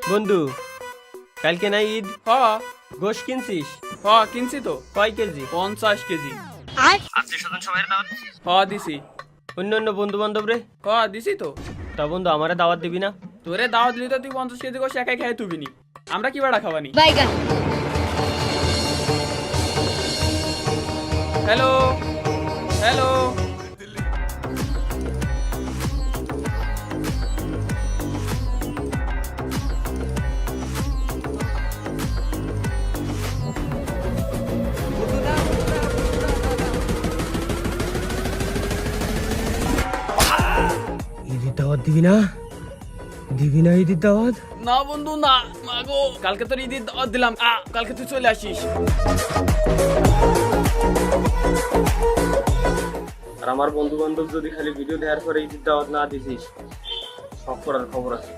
বন্ধু, কালকে না ঈদ? হ গোশ কিনছিস? হ কিনছি তো। কয় কেজি? 50 কেজি। আত্মীয় স্বজন সবাই দাওয়াত দিছিস? হ দিছি। অন্য অন্য বন্ধু বান্ধব রে? হ দিছি তো। তা বন্ধু, আমারে দাওয়াত দিবি না? তোরে দাওয়াত দিলি তো তুই 50 কেজি গোশ একাই খেয়ে তুবিনি। আমরা কি বাড়া খাওয়ানি? বাইগান। Hello hello. ঈদের দাওয়াত দিবি না? দিবি না ঈদের দাওয়াত? না বন্ধু না, মাগো কালকে তোর ঈদের দাওয়াত দিলাম, কালকে তুই চলে আসিস। আর আমার বন্ধু বান্ধব যদি খালি ভিডিও দেওয়ার পরে ঈদের দাওয়াত না দিছিস, সব করার খবর আছে।